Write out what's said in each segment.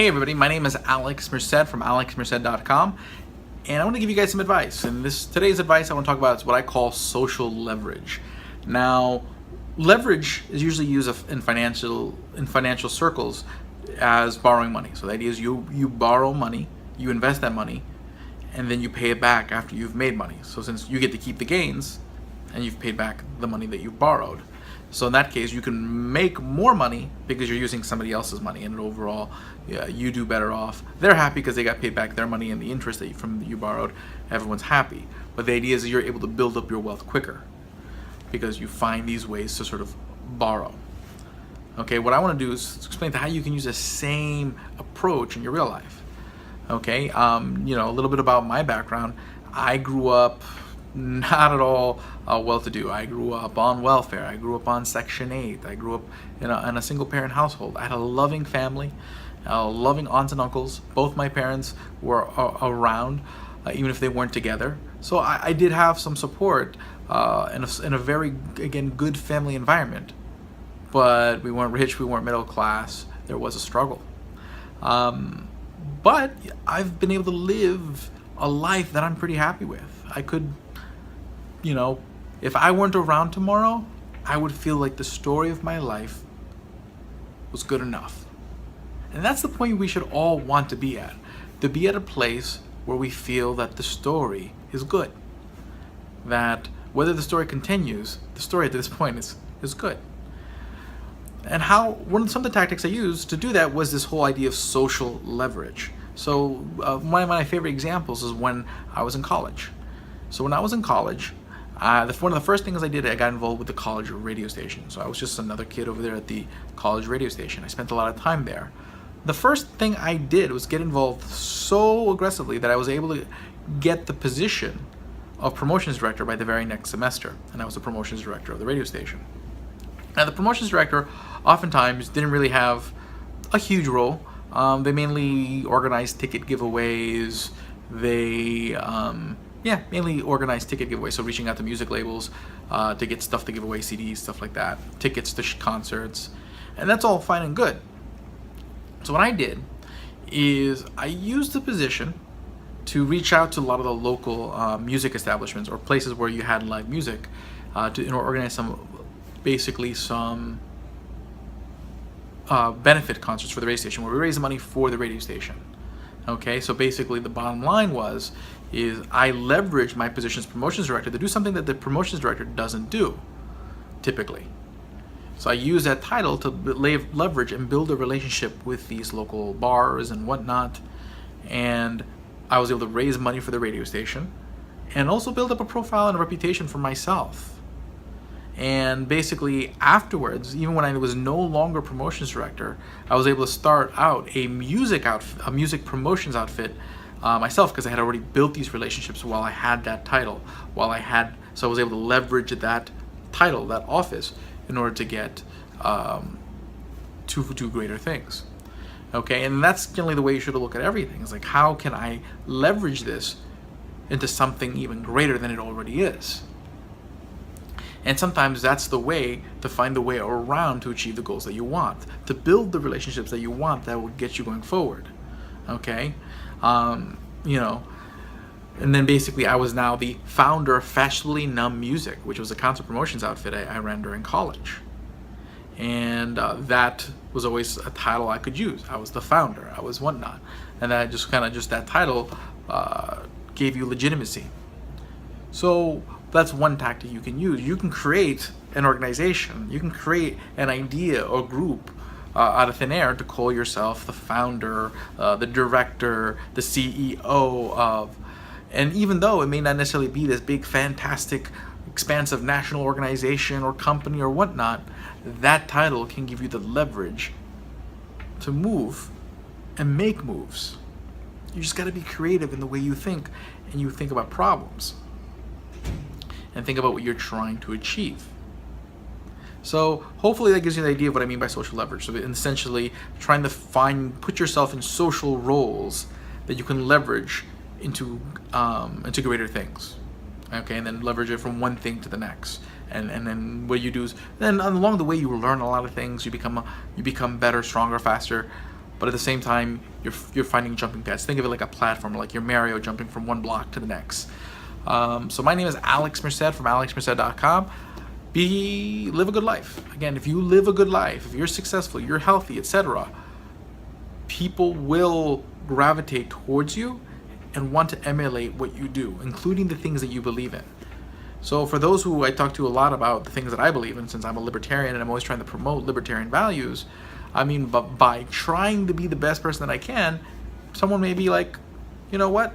Hey everybody, my name is Alex Merced from alexmerced.com, and I want to give you guys some advice. And today's advice I want to talk about is what I call social leverage. Now, leverage is usually used in financial circles as borrowing money. So the idea is you borrow money, you invest that money, and then you pay it back after you've made money. So since you get to keep the gains, and you've paid back the money that you borrowed. So in that case, you can make more money because you're using somebody else's money, and overall, you do better off. They're happy because they got paid back their money and the interest that you borrowed. Everyone's happy. But the idea is that you're able to build up your wealth quicker because you find these ways to sort of borrow. Okay, what I want to do is explain how you can use the same approach in your real life. Okay, a little bit about my background. I grew up not at all well-to-do. I grew up on welfare. I grew up on Section 8. I grew up in a single-parent household. I had a loving family, loving aunts and uncles. Both my parents were around, even if they weren't together. So I did have some support in a very, again, good family environment. But we weren't rich. We weren't middle class. There was a struggle. But I've been able to live a life that I'm pretty happy with. I could, if I weren't around tomorrow, I would feel like the story of my life was good enough. And that's the point we should all want to be at a place where we feel that the story is good. That whether the story continues, the story at this point is good. And some of the tactics I used to do that was this whole idea of social leverage. So one of my favorite examples is when I was in college. So when I was in college, one of the first things I did, I got involved with the college radio station. So I was just another kid over there at the college radio station. I spent a lot of time there. The first thing I did was get involved so aggressively that I was able to get the position of promotions director by the very next semester. And I was the promotions director of the radio station. Now the promotions director oftentimes didn't really have a huge role. They mainly organized ticket giveaways. They mainly organized ticket giveaways, so reaching out to music labels to get stuff to give away, CDs, stuff like that, tickets to concerts, and that's all fine and good. So what I did is I used the position to reach out to a lot of the local music establishments or places where you had live music to organize some benefit concerts for the radio station where we raise money for the radio station. Okay, so basically the bottom line is I leveraged my position as promotions director to do something that the promotions director doesn't do typically. So I use that title to leverage and build a relationship with these local bars and whatnot, and I was able to raise money for the radio station and also build up a profile and a reputation for myself. And basically afterwards, even when I was no longer promotions director, I was able to start out a music promotions outfit myself because I had already built these relationships while I had that title. So I was able to leverage that title, that office, in order to get to do greater things. Okay, and that's generally the way you should look at everything. It's like, how can I leverage this into something even greater than it already is? And sometimes that's the way to find the way around to achieve the goals that you want, to build the relationships that you want that will get you going forward. Okay? And then basically I was now the founder of Fashionably Numb Music, which was a concert promotions outfit I ran during college. And that was always a title I could use. I was the founder, I was whatnot. And that that title gave you legitimacy. So that's one tactic you can use. You can create an organization. You can create an idea or group out of thin air to call yourself the founder, the director, the CEO of. And even though it may not necessarily be this big, fantastic, expansive national organization or company or whatnot, that title can give you the leverage to move and make moves. You just got to be creative in the way you think, and you think about problems and think about what you're trying to achieve. So hopefully that gives you an idea of what I mean by social leverage. So essentially trying to put yourself in social roles that you can leverage into greater things. Okay, and then leverage it from one thing to the next. And then what you do is, then along the way you will learn a lot of things. You become better, stronger, faster. but at the same time, you're finding jumping pads. Think of it like a platform, like you're Mario jumping from one block to the next. So my name is Alex Merced from alexmerced.com. Live a good life. Again, if you live a good life, if you're successful, you're healthy, etc., people will gravitate towards you and want to emulate what you do, including the things that you believe in. So for those who I talk to a lot about the things that I believe in, since I'm a libertarian and I'm always trying to promote libertarian values, I mean, but by trying to be the best person that I can, someone may be like, you know what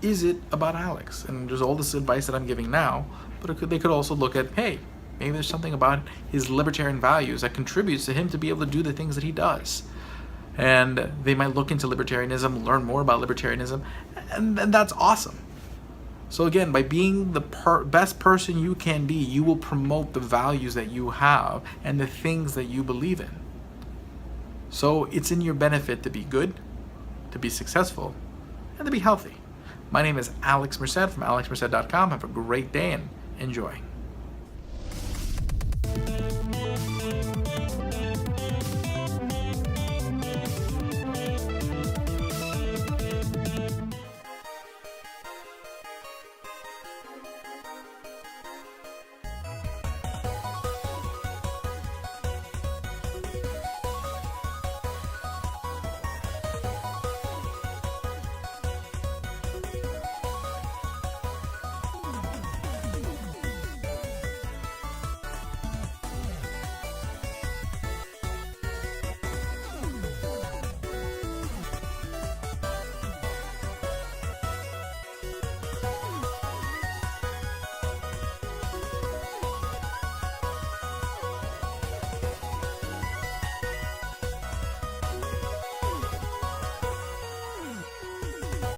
is it about Alex? And there's all this advice that I'm giving now, but they could also look at, hey, maybe there's something about his libertarian values that contributes to him to be able to do the things that he does. And they might look into libertarianism, learn more about libertarianism, and that's awesome. So again, by being the best person you can be, you will promote the values that you have and the things that you believe in. So it's in your benefit to be good, to be successful, and to be healthy. My name is Alex Merced from alexmerced.com. Have a great day and enjoy.